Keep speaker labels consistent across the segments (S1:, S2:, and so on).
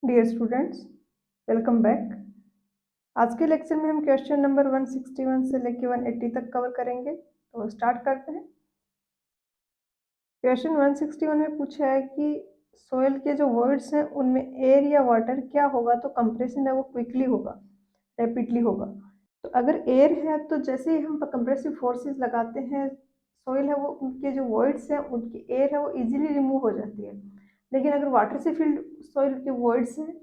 S1: Dear students, welcome back. आज के lecture में हम क्वेश्चन नंबर 161 से लेकर 180 तक कवर करेंगे। तो स्टार्ट करते हैं। क्वेश्चन 161 में पूछा है कि सोयल के जो वर्ड्स हैं उनमें एयर या वाटर क्या होगा तो कंप्रेशन है वो क्विकली होगा, रैपिडली होगा। तो अगर एयर है तो जैसे ही हम कंप्रेसिव फोर्सेस लगाते हैं, सोयल है वो उनके जो वर्ड्स हैं उनकी एयर है वो इजीली रिमूव हो जाती है। लेकिन अगर वाटर से फिल्ड सोयल के वर्ड्स हैं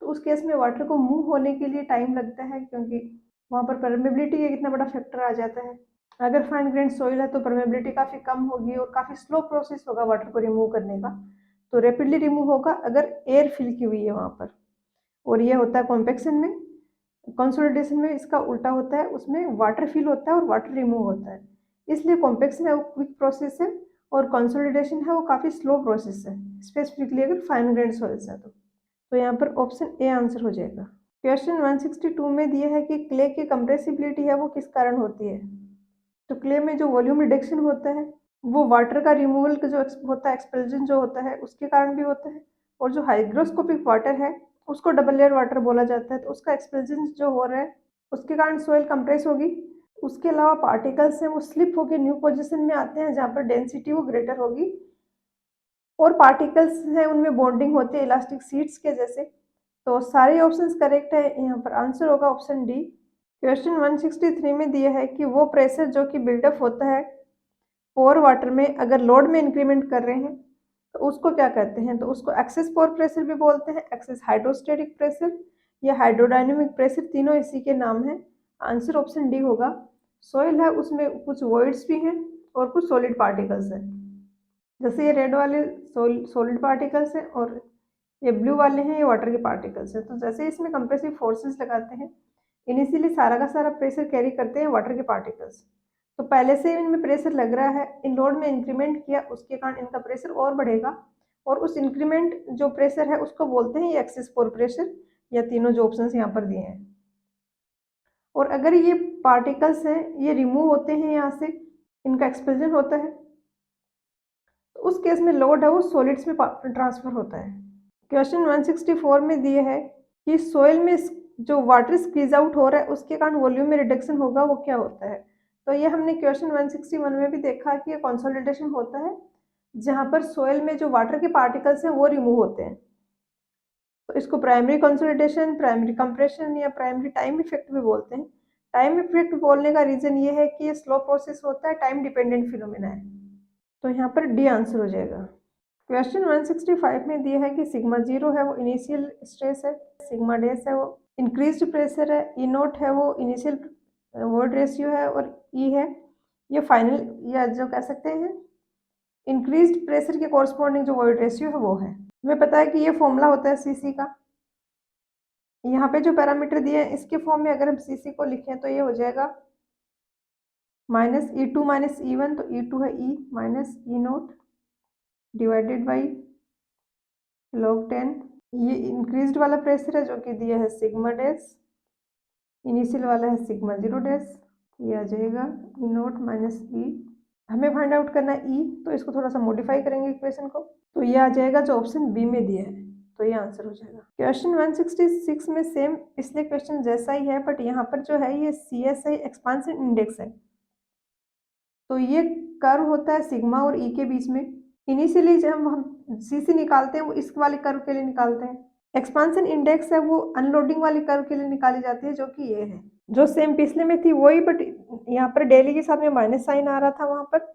S1: तो उस केस में वाटर को मूव होने के लिए टाइम लगता है, क्योंकि वहाँ पर परमेबिलिटी का कितना बड़ा फैक्टर आ जाता है। अगर फाइन ग्रेन सोइल है तो परमेबिलिटी काफ़ी कम होगी और काफ़ी स्लो प्रोसेस होगा वाटर को रिमूव करने का। तो रैपिडली रिमूव होगा अगर एयर फिल की हुई है वहाँ पर। और ये होता है कॉम्पेक्शन में। कंसोलिडेशन में इसका उल्टा होता है, उसमें वाटर फिल होता है और वाटर रिमूव होता है। इसलिए कॉम्पेक्शन है वो क्विक प्रोसेस है और कंसोलिडेशन है वो काफ़ी स्लो प्रोसेस है, स्पेसिफिकली अगर फाइन ग्रेन सॉइल्स है तो यहाँ पर ऑप्शन ए आंसर हो जाएगा। क्वेश्चन 162 में दिया है कि क्ले की कंप्रेसिबिलिटी है वो किस कारण होती है। तो क्ले में जो वॉल्यूम रिडक्शन होता है वो वाटर का रिमूवल का जो होता है, एक्सपल्जन जो होता है उसके कारण भी होता है। और जो हाइग्रोस्कोपिक वाटर है उसको डबल लेयर वाटर बोला जाता है, तो उसका एक्सपल्जन जो हो रहा है उसके कारण सोइल कंप्रेस होगी। उसके अलावा पार्टिकल्स हैं वो स्लिप होकर न्यू पोजिशन में आते हैं जहाँ पर डेंसिटी वो ग्रेटर होगी। और पार्टिकल्स हैं उनमें बॉन्डिंग होती है इलास्टिक शीट्स के जैसे। तो सारे ऑप्शंस करेक्ट है, यहाँ पर आंसर होगा ऑप्शन डी। क्वेश्चन 163 में दिया है कि वो प्रेशर जो कि बिल्डअप होता है पोर वाटर में अगर लोड में इंक्रीमेंट कर रहे हैं तो उसको क्या कहते हैं। तो उसको एक्सेस पोर प्रेशर भी बोलते हैं, एक्सेस हाइड्रोस्टेटिक प्रेशर या हाइड्रोडायनेमिक प्रेशर, तीनों इसी के नाम हैं। आंसर ऑप्शन डी होगा। सोइल है उसमें कुछ वॉइड्स भी हैं और कुछ सॉलिड पार्टिकल्स हैं। जैसे ये रेड वाले सॉलिड पार्टिकल्स हैं और ये ब्लू वाले हैं ये वाटर के पार्टिकल्स हैं। तो जैसे इसमें कंप्रेसिव फोर्सेस लगाते हैं, इनिशियली सारा का सारा प्रेशर कैरी करते हैं वाटर के पार्टिकल्स। तो पहले से इनमें प्रेशर लग रहा है, इन लोड में इंक्रीमेंट किया उसके कारण इनका प्रेशर और बढ़ेगा। और उस इंक्रीमेंट जो प्रेशर है उसको बोलते हैं ये एक्सेस पोर प्रेशर, या तीनों जो ऑप्शन यहाँ पर दिए हैं। और अगर ये पार्टिकल्स हैं ये रिमूव होते हैं यहाँ से, इनका एक्सपेल्जन होता है, तो उस केस में लोड है वो सॉलिड्स में ट्रांसफर होता है। क्वेश्चन 164 में दिए है कि सोइल में जो वाटर स्क्वीज आउट हो रहा है उसके कारण वॉल्यूम में रिडक्शन होगा, वो क्या होता है। तो ये हमने क्वेश्चन 161 में भी देखा कि कंसोलिडेशन होता है जहाँ पर सोइल में जो वाटर के पार्टिकल्स हैं वो रिमूव होते हैं। तो इसको प्राइमरी कंसोलिडेशन, प्राइमरी कंप्रेशन या प्राइमरी टाइम इफेक्ट भी बोलते हैं। टाइम इफेक्ट बोलने का रीजन ये है कि ये स्लो प्रोसेस होता है, टाइम डिपेंडेंट फिनोमेना है। तो यहाँ पर डी आंसर हो जाएगा। क्वेश्चन 165 में दिया है कि सिग्मा जीरो है वो इनिशियल स्ट्रेस है, सिग्मा डैश है वो इंक्रीज्ड प्रेशर है, ई नोट है वो इनिशियल वर्ड रेशियो है और ई है ये फाइनल, या जो कह सकते हैं इंक्रीज्ड प्रेशर के कॉरस्पॉन्डिंग जो वर्ड रेशियो है वो है। हमें पता है कि ये फॉर्मूला होता है सीसी का। यहाँ पे जो पैरामीटर दिए हैं इसके फॉर्म में अगर हम सीसी को लिखें तो ये हो जाएगा minus E two minus E one, तो ई टू है E minus E naught divided by log 10। ये इंक्रीज्ड वाला प्रेशर है जो कि दिया है सिग्मा डैश, इनिशियल वाला है सिग्मा जीरो डैश, ये आ जाएगा ई नोट माइनस ई। हमें फाइंड आउट करना है ई, तो इसको थोड़ा सा मॉडिफाई करेंगे इक्वेशन को, तो ये आ जाएगा जो ऑप्शन बी में दिया है, तो ये आंसर हो जाएगा। क्वेश्चन 166 में सेम पिछले क्वेश्चन जैसा ही है, बट यहाँ पर जो है ये C S I expansion index है। तो ये कर्व होता है सिग्मा और ई के बीच में। इनिशियली जब हम सीसी निकालते हैं वो इस वाले कर्व के लिए निकालते हैं। एक्सपांशन इंडेक्स है वो अनलोडिंग वाले कर्व के लिए निकाली जाती है, जो कि ये है, जो सेम पिछले में थी वही, बट यहाँ पर डेली के साथ में माइनस साइन आ रहा था वहां पर,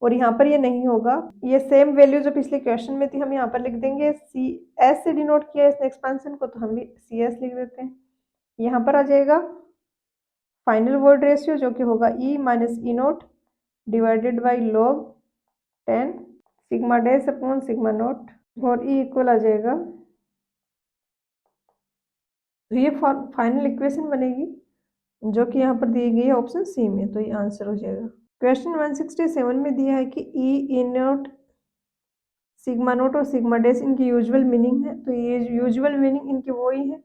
S1: और यहाँ पर ये नहीं होगा। ये सेम वैल्यू जो पिछले क्वेश्चन में थी हम यहाँ पर लिख देंगे। सी एस से डिनोट किया इसने एक्सपांशन को, तो हम भी सी एस लिख देते हैं। यहाँ पर आ जाएगा फाइनल वर्ड रेशियो जो कि होगा E minus E naught divided by log 10 sigma dash upon sigma naught, और ई इक्वल आ जाएगा। तो ये फाइनल इक्वेशन बनेगी जो कि यहाँ पर दी गई है ऑप्शन सी में, तो ये आंसर हो जाएगा। क्वेश्चन 167 में दिया है कि ई नोट सिग्मा नोट और सिग्मा डैश इनकी यूजुअल मीनिंग है, तो ये यूजुअल मीनिंग इनकी वही है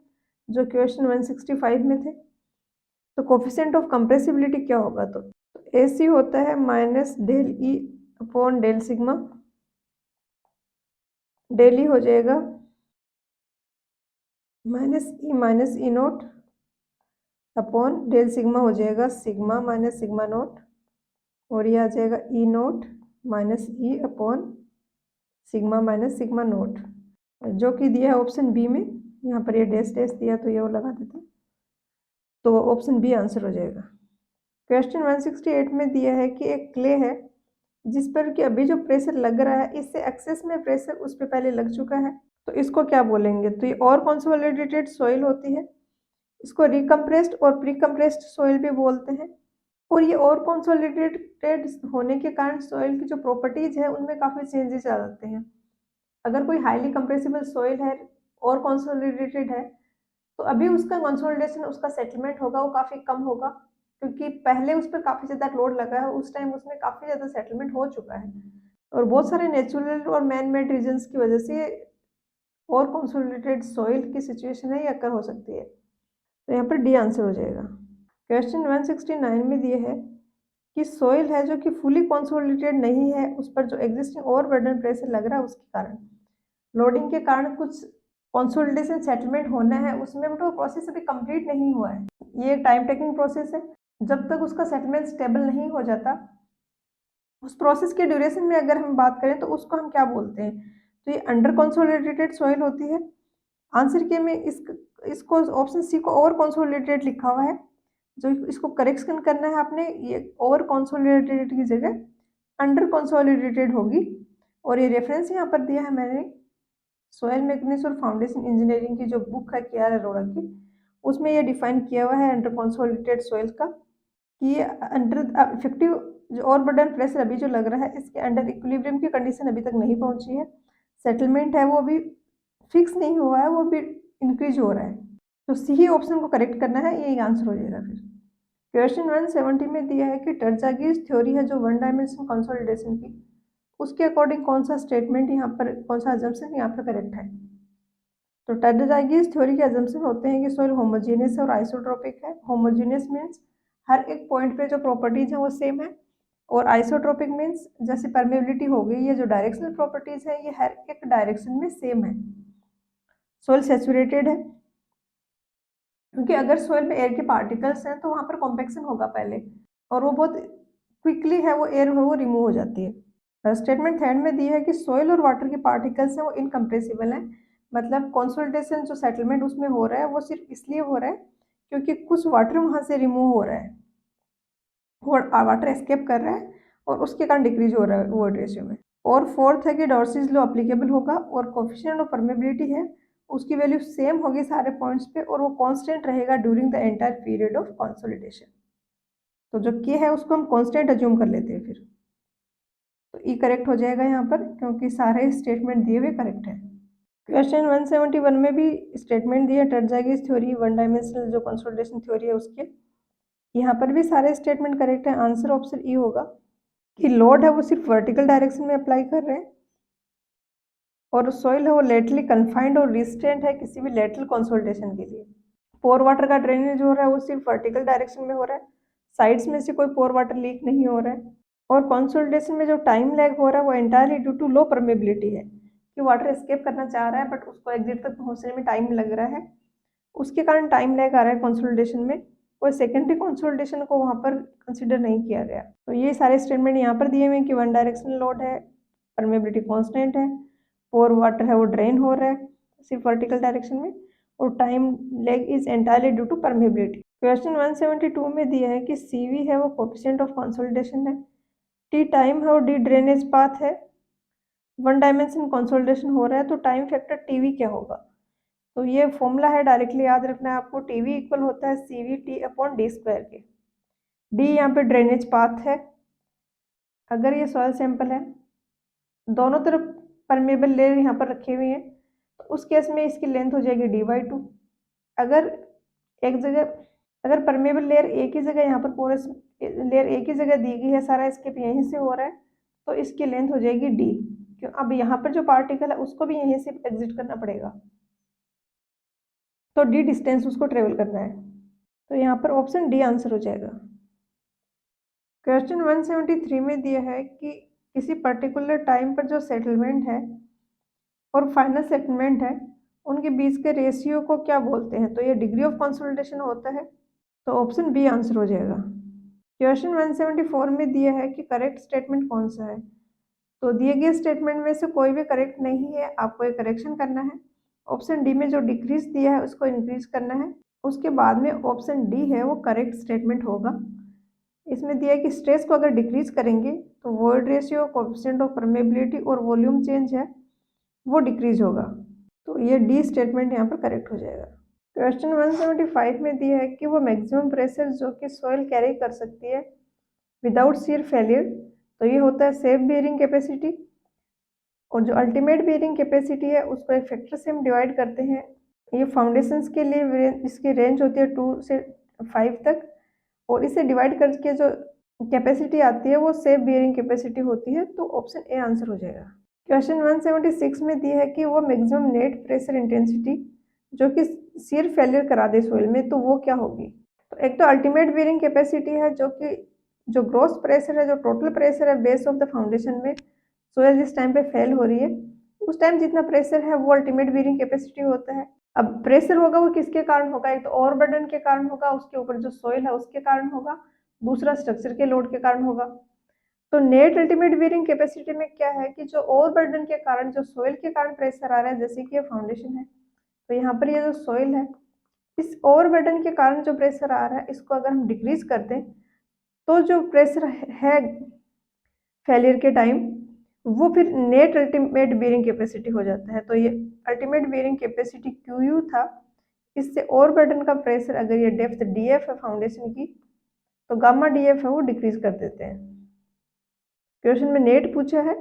S1: जो क्वेश्चन 165 में थे। तो कोफिशिएंट ऑफ कंप्रेसिबिलिटी क्या होगा, तो ए सी होता है minus del e upon del sigma, del e हो जाएगा माइनस ई नोट अपॉन डेल सिग्मा हो जाएगा सिग्मा माइनस सिग्मा नोट, और ये आ जाएगा E naught minus E upon sigma minus sigma naught, जो कि दिया है ऑप्शन बी में। यहाँ पर ये डैश डैश दिया तो ये वो लगा देते, तो ऑप्शन बी आंसर हो जाएगा। क्वेश्चन 168 में दिया है कि एक क्ले है जिस पर कि अभी जो प्रेशर लग रहा है इससे एक्सेस में प्रेशर उस पर पहले लग चुका है, तो इसको क्या बोलेंगे? तो ये और कंसोलिडेटेड सॉइल होती है, इसको रिकम्प्रेस्ड और प्री कंप्रेस्ड सॉइल भी बोलते हैं। और ये और कंसोलिडेटेड होने के कारण सॉइल की जो प्रॉपर्टीज है उनमें काफ़ी चेंजेस आ जाते हैं। अगर कोई हाईली कंप्रेसिबल सॉइल है और कंसोलिडेटेड है तो अभी उसका कंसोलिडेशन, उसका सेटलमेंट होगा वो काफ़ी कम होगा, क्योंकि पहले उस पर काफ़ी ज़्यादा लोड लगा है, उस टाइम उसमें काफ़ी ज़्यादा सेटलमेंट हो चुका है, और बहुत सारे नेचुरल और मैन मेड रीजन्स की वजह से और कंसोलिडेटेड सॉइल की सिचुएशन है ये अकर हो सकती है। तो यहाँ पर डी आंसर हो जाएगा। क्वेश्चन 169 में दिए है कि सॉइल है जो कि फुली कंसोलिडेटेड नहीं है, उस पर जो एग्जिस्टिंग और बर्डन प्रेशर लग रहा है उसके कारण, लोडिंग के कारण कुछ कंसोलिडेशन सेटलमेंट होना है, उसमें बट वो प्रोसेस अभी कंप्लीट नहीं हुआ है, ये टाइम टेकिंग प्रोसेस है। जब तक उसका सेटलमेंट स्टेबल नहीं हो जाता, उस प्रोसेस के ड्यूरेशन में अगर हम बात करें तो उसको हम क्या बोलते हैं? तो ये अंडर कंसोलिडेटेड सॉइल होती है। आंसर के में इसको ऑप्शन सी को ओवर कंसोलिडेटेड लिखा हुआ है, जो इसको करेक्शन करना है आपने, ये ओवर कंसोलिडेटेड की जगह अंडर कंसोलिडेटेड होगी। और ये रेफरेंस यहाँ पर दिया है मैंने सॉयल मैकेनिक्स और फाउंडेशन इंजीनियरिंग की जो बुक है केआर अरोड़ा की, उसमें ये डिफाइन किया हुआ है अंडर कंसोलिडेटेड सॉइल का, कि ये अंडर इफेक्टिव जो और बर्डन प्रेशर अभी जो लग रहा है इसके अंडर इक्विलिब्रियम की कंडीशन अभी तक नहीं पहुंची है, सेटलमेंट है वो अभी फिक्स नहीं हुआ है, वो भी इंक्रीज हो रहा है। तो सी ही ऑप्शन को करेक्ट करना है, यही आंसर हो जाएगा फिर। क्वेश्चन 170 में दिया है कि टर्जागीज थ्योरी है जो वन डायमेंशन कंसोलिडेशन की, उसके अकॉर्डिंग कौन सा स्टेटमेंट यहाँ पर, कौन सा अजम्पशन यहाँ पर करेक्ट है? तो टर्जागीज थ्योरी के अजम्पशन होते हैं कि सॉइल होमोजीनियस और आइसोट्रोपिक है। होमोजीनियस मीन्स हर एक पॉइंट पे जो प्रॉपर्टीज है वो सेम है, और आइसोट्रोपिक मीन्स जैसे परमेबिलिटी हो गई, ये जो डायरेक्शनल प्रॉपर्टीज है ये हर एक डायरेक्शन में सेम है। सॉइल सेचुरेटेड है, क्योंकि अगर सॉइल में एयर के पार्टिकल्स हैं तो वहाँ पर कॉम्पेक्शन होगा पहले, और वो बहुत क्विकली है वो एयर है वो रिमूव हो जाती है। स्टेटमेंट थर्ड में दी है कि सॉइल और वाटर के पार्टिकल्स हैं वो इनकम्प्रेसिबल हैं, मतलब कंसोलिडेशन जो सेटलमेंट उसमें हो रहा है वो सिर्फ इसलिए हो रहा है क्योंकि कुछ वाटर वहाँ से रिमूव हो रहा है, वाटर एस्केप कर रहा है और उसके कारण डिक्रीज हो रहा है वर्ड रेशियो में। और फोर्थ है कि डॉर्सीज लॉ अप्लीकेबल होगा, और कोफिशिएंट ऑफ परमेबिलिटी है उसकी वैल्यू सेम होगी सारे पॉइंट्स पे, और वो कांस्टेंट रहेगा during the entire period of consolidation. तो जो के है उसको हम कांस्टेंट अज्यूम कर लेते हैं फिर, तो ई करेक्ट हो जाएगा यहाँ पर, क्योंकि सारे स्टेटमेंट दिए हुए करेक्ट है। क्वेश्चन 171 में भी स्टेटमेंट दिया टर्जागीज थ्योरी वन डायमेंशनल जो कंसोलिडेशन थ्योरी है उसके, यहाँ पर भी सारे स्टेटमेंट करेक्ट है। आंसर ऑप्शन ई होगा कि लोड है वो सिर्फ वर्टिकल डायरेक्शन में अप्लाई कर रहे हैं, और सॉइल है वो लेटरली कन्फाइंड और रिस्ट्रेंट है किसी भी लेटरल कंसोलिडेशन के लिए। पोर वाटर का ड्रेनेज हो रहा है वो सिर्फ वर्टिकल डायरेक्शन में हो रहा है, साइड्स में से कोई पोर वाटर लीक नहीं हो रहा है। और कंसोलिडेशन में जो टाइम लैग हो रहा है वो entirely due to low permeability है, कि वाटर एस्केप करना चाह रहा है बट उसको एग्जिट तक पहुंचने में टाइम लग रहा है, उसके कारण टाइम लैग आ रहा है कंसोलिडेशन में, और सेकेंडरी कंसोलिडेशन को वहाँ पर कंसिडर नहीं किया गया। तो ये सारे स्टेटमेंट यहाँ पर दिए हुए हैं कि वन डायरेक्शनल लोड है, परमेबिलिटी कांस्टेंट है, पोर वाटर है वो ड्रेन हो रहा है सिर्फ वर्टिकल डायरेक्शन में, और time lag is entirely due to permeability. Question 172 में दिया है कि CV है वो कोफिशिएंट ऑफ कंसोलिडेशन है, T टाइम है और D ड्रेनेज पाथ है, वन डायमेंशन कंसोलिडेशन हो रहा है, तो टाइम फैक्टर TV क्या होगा? तो ये फॉर्मूला है, डायरेक्टली याद रखना है आपको, TV इक्वल होता है CVT/D² के। D यहाँ पे ड्रेनेज पाथ है, अगर ये सॉइल सैंपल है दोनों तरफ परमेबल लेयर यहाँ पर रखे हुए हैं तो उस केस में इसकी लेंथ हो जाएगी D/2। अगर एक जगह, अगर परमेबल लेयर एक ही जगह यहाँ पर पोरस लेयर एक ही जगह दी गई है, सारा स्केप यहीं से हो रहा है, तो इसकी लेंथ हो जाएगी D, क्यों अब यहाँ पर जो पार्टिकल है उसको भी यहीं से एग्जिट करना पड़ेगा, तो D डिस्टेंस उसको ट्रेवल करना है, तो यहाँ पर ऑप्शन D आंसर हो जाएगा। क्वेश्चन 173 में दिया है कि किसी पर्टिकुलर टाइम पर जो सेटलमेंट है और फाइनल सेटलमेंट है उनके बीच के रेशियो को क्या बोलते हैं? तो ये डिग्री ऑफ कंसोलिडेशन होता है। तो ऑप्शन बी आंसर हो जाएगा। क्वेश्चन 174 में दिया है कि करेक्ट स्टेटमेंट कौन सा है। तो दिए गए स्टेटमेंट में से कोई भी करेक्ट नहीं है, आपको एक करेक्शन करना है। ऑप्शन डी में जो डिक्रीज दिया है उसको इंक्रीज करना है। उसके बाद में ऑप्शन डी है वो करेक्ट स्टेटमेंट होगा। इसमें दिया है कि स्ट्रेस को अगर डिक्रीज करेंगे तो void ratio, coefficient of permeability और वॉल्यूम चेंज है वो डिक्रीज होगा। तो ये डी स्टेटमेंट यहाँ पर करेक्ट हो जाएगा। क्वेश्चन 175 में दिया है कि वो मैक्सिमम प्रेशर जो कि सॉइल कैरी कर सकती है विदाउट शियर फेलियर, तो ये होता है सेफ बियरिंग कैपेसिटी। और जो अल्टीमेट बियरिंग कैपेसिटी है उसको एक फैक्टर से हम डिवाइड करते हैं। ये फाउंडेशंस के लिए इसकी रेंज होती है 2 से 5 तक, और इसे डिवाइड करके जो कैपेसिटी आती है वो सेफ बियरिंग कैपेसिटी होती है। तो ऑप्शन ए आंसर हो जाएगा। क्वेश्चन 176 में दिया है कि वो मैक्सिमम नेट प्रेशर इंटेंसिटी जो कि शियर फेलियर करा दे सोइल में, तो वो क्या होगी। तो एक तो अल्टीमेट बियरिंग कैपेसिटी है जो कि जो ग्रॉस प्रेशर है, जो टोटल प्रेशर है बेस ऑफ द फाउंडेशन में सोइल जिस टाइम पे फेल हो रही है उस टाइम जितना प्रेशर है वो अल्टीमेट बियरिंग कैपेसिटी होता है। अब प्रेशर होगा वो किसके कारण होगा, एक तो ओवरबर्डन के कारण होगा, उसके ऊपर जो सोइल है उसके कारण होगा, दूसरा स्ट्रक्चर के लोड के कारण होगा। तो नेट अल्टीमेट बियरिंग कैपेसिटी में क्या है कि जो ओवरबर्डन के कारण, जो सोइल के कारण प्रेशर आ रहा है, जैसे कि ये फाउंडेशन है तो यहाँ पर ये जो सोइल है इस ओवरबर्डन के कारण जो प्रेशर आ रहा है इसको अगर हम डिक्रीज कर दें तो जो प्रेशर है फेलियर के टाइम वो फिर नेट अल्टीमेट बियरिंग कैपेसिटी हो जाता है। तो ये अल्टीमेट बियरिंग कैपेसिटी क्यू था, इससे ओवरबर्डन का प्रेशर अगर ये डेप्थ डीएफ है फाउंडेशन की तो गामा डीएफ है वो डिक्रीज कर देते हैं। क्वेश्चन में नेट पूछा है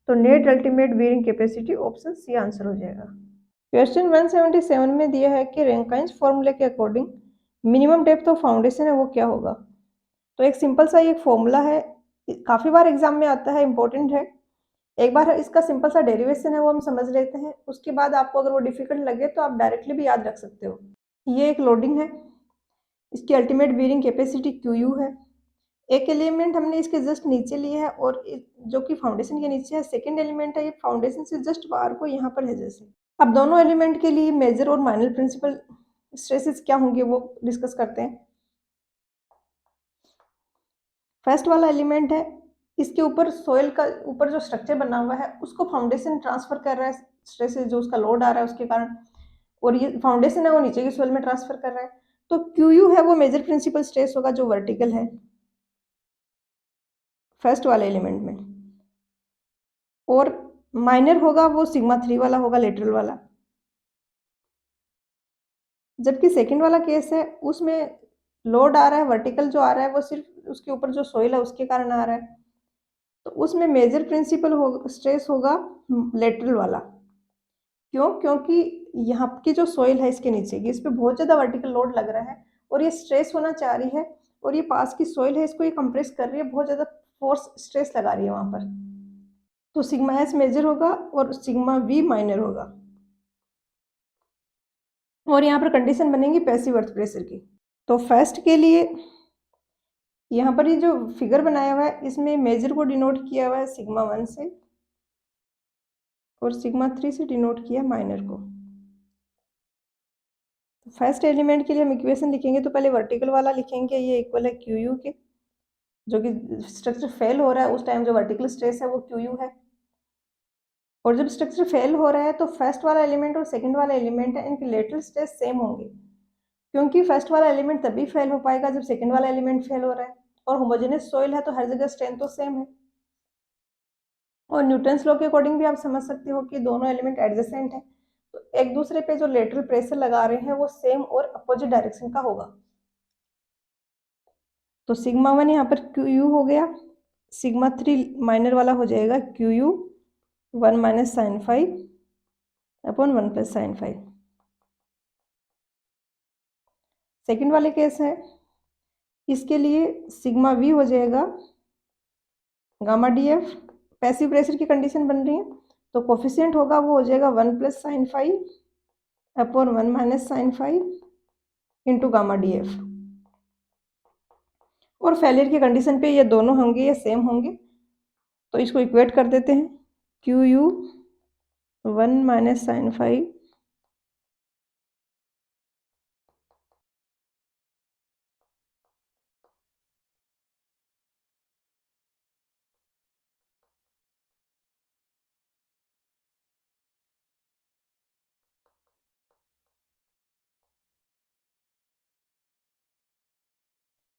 S1: तो net ultimate bearing capacity option C answer हो जाएगा। क्वेश्चन 177 में दिया है कि रैंकाइंस फॉर्मूले के according minimum depth of foundation है वो क्या होगा। तो एक सिंपल सा एक फॉर्मूला है, काफ़ी बार एग्जाम में आता है, इंपॉर्टेंट है। एक बार इसका सिंपल सा डेरिवेशन है वो हम समझ लेते हैं, उसके बाद आपको अगर वो डिफिकल्ट लगे तो आप डायरेक्टली भी याद रख सकते हो। ये एक लोडिंग है, इसकी अल्टीमेट बियरिंग कैपेसिटी क्यू है। एक एलिमेंट हमने इसके जस्ट नीचे लिए है और जो कि फाउंडेशन के नीचे है, सेकेंड एलिमेंट है ये फाउंडेशन से जस्ट बाहर को यहाँ पर है जैसे। अब दोनों एलिमेंट के लिए मेजर और माइनर प्रिंसिपल स्ट्रेसेस क्या होंगे वो डिस्कस करते हैं। फर्स्ट वाला एलिमेंट है, इसके ऊपर सोइल का ऊपर जो स्ट्रक्चर बना हुआ है उसको फाउंडेशन ट्रांसफर कर रहा है, स्ट्रेसेस जो उसका लोड आ रहा है उसके कारण, और ये फाउंडेशन है वो नीचे की सोइल में ट्रांसफर कर रहा है। तो क्यू है वो मेजर प्रिंसिपल स्ट्रेस होगा जो वर्टिकल है फर्स्ट वाले एलिमेंट में, और माइनर होगा वो सिग्मा 3 वाला होगा, लेटरल वाला। जबकि सेकंड वाला केस है उसमें लोड आ रहा है, वर्टिकल जो आ रहा है वो सिर्फ उसके ऊपर जो सोइल है उसके कारण आ रहा है, तो उसमें मेजर प्रिंसिपल स्ट्रेस होगा लेटरल वाला। क्यों? क्योंकि यहाँ की जो सोइल है इसके नीचे की, इस पर बहुत ज़्यादा वर्टिकल लोड लग रहा है और ये स्ट्रेस होना चाह रही है, और ये पास की सोइल है इसको ये कंप्रेस कर रही है, बहुत ज़्यादा फोर्स स्ट्रेस लगा रही है वहाँ पर। तो सिग्मा एस मेजर होगा और सिग्मा वी माइनर होगा, और यहाँ पर कंडीशन बनेगी पैसिव अर्थ प्रेशर की। तो फर्स्ट के लिए यहाँ पर ये जो फिगर बनाया हुआ है इसमें मेजर को डिनोट किया हुआ है सिग्मा 1 से और सिग्मा 3 से डिनोट किया माइनर को। तो फर्स्ट एलिमेंट के लिए हम इक्वेशन लिखेंगे तो पहले वर्टिकल वाला लिखेंगे, ये इक्वल है क्यू यू के, जो कि स्ट्रक्चर फेल हो रहा है उस टाइम जो वर्टिकल स्ट्रेस है वो क्यू यू है, और जब स्ट्रक्चर फेल हो रहा है तो फर्स्ट वाला एलिमेंट और सेकंड वाला एलिमेंट है इनके लेटरल स्ट्रेस सेम होंगे, क्योंकि फर्स्ट वाला एलिमेंट तभी फेल हो पाएगा जब सेकंड वाला एलिमेंट फेल हो रहा है, और होमोजेनियस सॉइल है तो हर जगह स्ट्रेंथ तो सेम है। और न्यूटन्स लॉ के अकॉर्डिंग भी आप समझ सकते हो कि दोनों एलिमेंट एडजेसेंट है, तो एक दूसरे पे जो लेटरल प्रेशर लगा रहे हैं वो सेम और अपोजिट डायरेक्शन का होगा। तो सिग्मा 1 यहाँ पर क्यू यू हो गया, सिग्मा 3 माइनर वाला हो जाएगा Q U 1 minus sine 5 upon 1 plus sine 5। Second वाले केस है, इसके लिए सिग्मा वी हो जाएगा gamma D F, passive pressure की कंडीशन बन रही है तो कोफिशिएंट होगा वो हो जाएगा 1 plus sine 5 upon 1 minus sine 5 into gamma D F, और फेलियर की कंडीशन पे ये दोनों होंगे, ये सेम होंगे, तो इसको इक्वेट कर देते हैं क्यू यू 1 माइनस साइन 5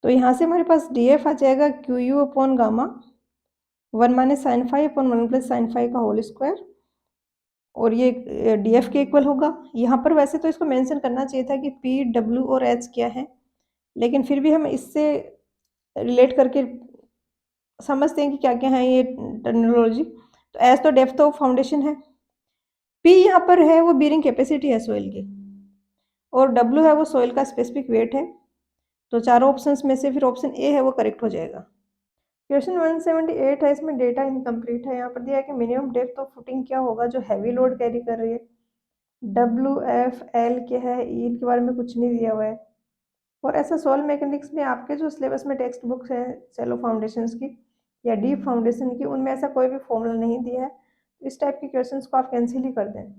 S1: तो यहाँ से हमारे पास डी एफ आ जाएगा Q U upon gamma 1 minus sine five upon 1 plus sine five का होल स्क्वायर, और ये डी एफ के इक्वल होगा। यहाँ पर वैसे तो इसको मेंशन करना चाहिए था कि पी डब्ल्यू और एच क्या है, लेकिन फिर भी हम इससे रिलेट करके समझते हैं कि क्या क्या है ये टर्मिनोलॉजी। तो एच तो डेप्थ ऑफ फाउंडेशन है, पी यहाँ पर है वो बीयरिंग कैपेसिटी है सॉइल की, और डब्ल्यू है वो सॉइल का स्पेसिफिक वेट है। तो चारों ऑप्शंस में से फिर ऑप्शन ए है वो करेक्ट हो जाएगा। क्वेश्चन 178 है, इसमें डेटा इनकम्प्लीट है। यहाँ पर दिया है कि मिनिमम डेप्थ ऑफ फुटिंग क्या होगा जो हैवी लोड कैरी कर रही है। डब्ल्यू एफ एल क्या है, ई के बारे में कुछ नहीं दिया हुआ है। और ऐसा सॉइल मैकेनिक्स में आपके जो सिलेबस में टेक्स्ट बुक्स हैं शैलो फाउंडेशंस की या डीप फाउंडेशन की, उनमें ऐसा कोई भी फॉर्मूला नहीं दिया है। इस टाइप के क्वेश्चंस को आप कैंसिल ही कर दें।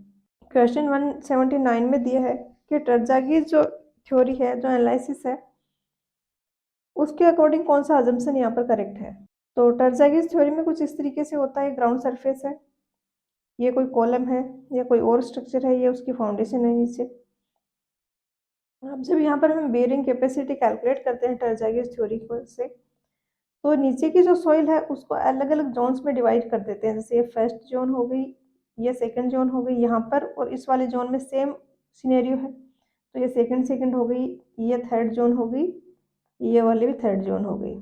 S1: क्वेश्चन 179 में दिया है कि टर्जागी जो थ्योरी है, जो एनालिसिस है, उसके अकॉर्डिंग कौन सा अजम्पशन यहाँ पर करेक्ट है। तो टर्जागीज थ्योरी में कुछ इस तरीके से होता है, ग्राउंड सरफेस है, ये कोई कॉलम है या कोई और स्ट्रक्चर है, ये उसकी फाउंडेशन है नीचे। अब जब यहाँ पर हम बेयरिंग कैपेसिटी कैलकुलेट करते हैं टर्जागीज थ्योरी से, तो नीचे की जो सॉइल है उसको अलग अलग जोन्स में डिवाइड कर देते हैं। जैसे ये फर्स्ट जोन हो गई, ये सेकंड जोन हो गई यहाँ पर, और इस वाले जोन में सेम सिनेरियो है, तो ये सेकंड हो गई, ये थर्ड जोन हो गई, ये वाली भी थर्ड जोन हो गई।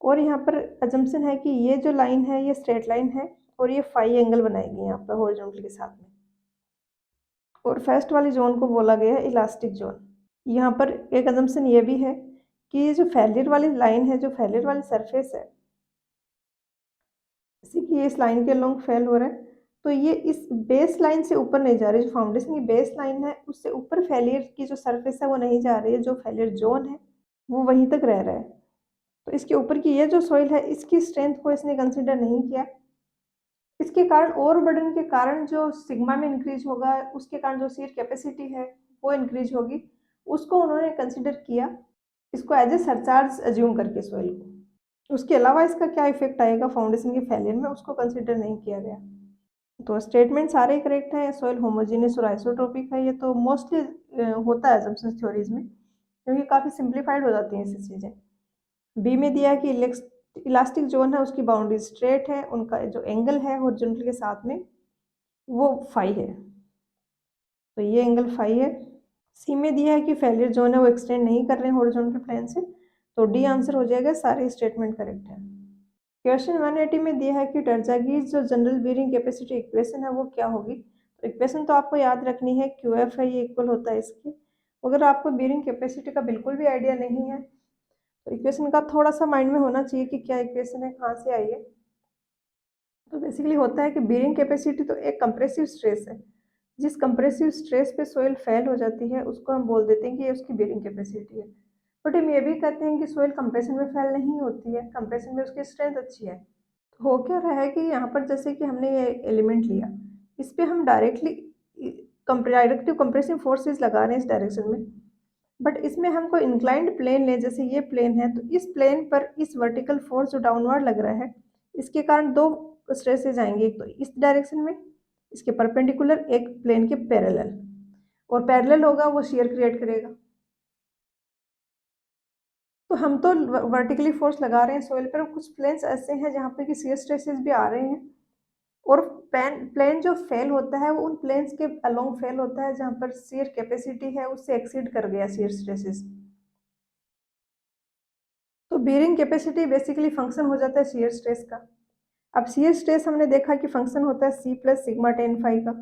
S1: और यहाँ पर अजम्पशन है कि ये जो लाइन है ये स्ट्रेट लाइन है, और ये फाई एंगल बनाएगी यहाँ पर हॉरिजॉन्टल के साथ में। और फर्स्ट वाली जोन को बोला गया है इलास्टिक जोन। यहाँ पर एक अजम्पशन ये भी है कि ये जो फेलियर वाली लाइन है, जो फेलियर वाली सरफेस है, जैसे कि ये इस लाइन के लॉन्ग फेल हो रहा है, तो ये इस बेस लाइन से ऊपर नहीं जा रही। जो फाउंडेशन की बेस लाइन है उससे ऊपर फेलियर की जो सरफेस है वो नहीं जा रही है, जो फेलियर जोन है वो वहीं तक रह रहा है। तो इसके ऊपर की ये जो सॉइल है इसकी स्ट्रेंथ को इसने कंसिडर नहीं किया। इसके कारण ओवरबर्डन के कारण जो सिग्मा में इंक्रीज होगा, उसके कारण जो शियर कैपेसिटी है वो इंक्रीज होगी, उसको उन्होंने कंसिडर किया, इसको एज ए सरचार्ज अज्यूम करके सॉइल को। उसके अलावा इसका क्या इफेक्ट आएगा फाउंडेशन के फेलियर में, उसको कंसिडर नहीं किया गया। तो स्टेटमेंट सारे ही करेक्ट हैं। सॉइल होमोजीनियस और आइसोट्रोपिक है, ये तो मोस्टली होता है असम्पशन थ्योरीज में, क्योंकि काफ़ी सिंप्लीफाइड हो जाती हैं ऐसी चीज़ें। बी में दिया है कि इलास्टिक जोन है उसकी बाउंड्री स्ट्रेट है, उनका जो एंगल है हॉरिजॉन्टल के साथ में वो फाई है, तो ये एंगल फाई है। सी में दिया है कि फेलियर जोन है वो एक्सटेंड नहीं कर रहे हैं हॉरिजॉन्टल प्लेन से, तो डी आंसर हो जाएगा। सारे स्टेटमेंट करेक्ट है। क्वेश्चन 180 में दिया है कि टर्जागीज जो जनरल बीयरिंग कैपेसिटी इक्वेशन है वो क्या होगी। तो इक्वेशन तो आपको याद रखनी है, क्यू एफ है, ये इक्वल होता है इसके। अगर आपको बीयरिंग कैपेसिटी का बिल्कुल भी आइडिया नहीं है तो इक्वेशन का थोड़ा सा माइंड में होना चाहिए कि क्या इक्वेशन है, कहाँ से आई है। तो बेसिकली होता है कि बीयरिंग कैपेसिटी तो एक कंप्रेसिव स्ट्रेस है, जिस कंप्रेसिव स्ट्रेस पे सॉइल फेल हो जाती है उसको हम बोल देते हैं कि ये उसकी बीयरिंग कैपेसिटी है। बट हम ये भी कहते हैं कि सॉइल कंप्रेशन में फेल नहीं होती है, कंप्रेशन में उसकी स्ट्रेंथ अच्छी है। तो हो क्या रहा है कि यहाँ पर जैसे कि हमने ये एलिमेंट लिया, इस पर हम डायरेक्टली डायरेक्टिव कंप्रेसिव फोर्सेस लगा रहे हैं इस डायरेक्शन में, बट इसमें हम कोई इंक्लाइंड प्लेन लें, जैसे ये प्लेन है, तो इस प्लेन पर इस वर्टिकल फोर्स जो डाउनवर्ड लग रहा है, इसके कारण दो स्ट्रेसेज आएंगे, एक तो इस डायरेक्शन में इसके परपेंडिकुलर, एक प्लेन के पैरेलल, और पैरेलल होगा वो शियर क्रिएट करेगा। तो हम तो वर्टिकली फोर्स लगा रहे हैं सॉइल पर, कुछ प्लेन्स ऐसे हैं जहाँ पे कि शियर स्ट्रेसेस भी आ रहे हैं, और प्लेन जो फेल होता है वो उन प्लेन्स के अलोंग फेल होता है जहाँ पर शियर कैपेसिटी है उससे एक्सीड कर गया शियर स्ट्रेसेस। तो बीयरिंग कैपेसिटी बेसिकली फंक्शन हो जाता है शियर स्ट्रेस का। अब शियर स्ट्रेस हमने देखा कि फंक्शन होता है C plus sigma tan phi का।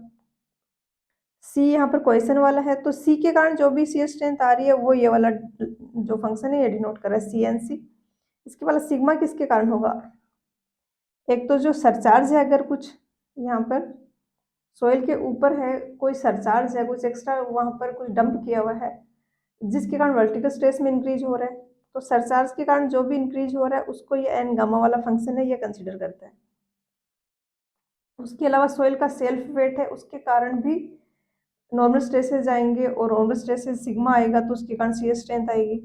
S1: सी यहाँ पर क्वेश्चन वाला है, तो सी के कारण जो भी शियर स्ट्रेंथ आ रही है वो ये वाला जो फंक्शन है ये डिनोट कर रहा है, सी एन सी। इसके वाला सिग्मा किसके कारण होगा, एक तो जो सरचार्ज है, अगर कुछ यहाँ पर सॉइल के ऊपर है कोई सरचार्ज है, कुछ एक्स्ट्रा वहाँ पर कुछ डंप किया हुआ है जिसके कारण वर्टिकल स्ट्रेस में इंक्रीज हो रहा है, तो सरचार्ज के कारण जो भी इंक्रीज हो रहा है उसको ये एन गामा वाला फंक्शन है ये कंसिडर करता है। उसके अलावा सॉइल का सेल्फ वेट है, उसके कारण भी नॉर्मल स्ट्रेसेज आएंगे, और नॉर्मल स्ट्रेसेज सिग्मा आएगा तो उसके कारण शियर स्ट्रेंथ आएगी।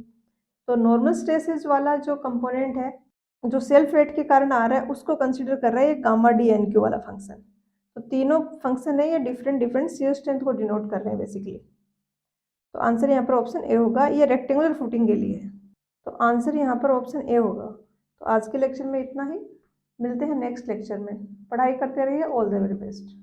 S1: तो नॉर्मल स्ट्रेसेज वाला जो कंपोनेंट है जो सेल्फ वेट के कारण आ रहा है उसको कंसिडर कर रहा है ये गामा डी एन क्यू वाला फंक्शन। तो तीनों फंक्शन है ये डिफरेंट डिफरेंट शियर स्ट्रेंथ को डिनोट कर रहे हैं बेसिकली। तो आंसर यहाँ पर ऑप्शन ए होगा, ये रेक्टेंगुलर फुटिंग के लिए है। तो आंसर यहाँ पर ऑप्शन ए होगा। तो आज के लेक्चर में इतना ही, मिलते हैं नेक्स्ट लेक्चर में। पढ़ाई करते रहिए। All the very best.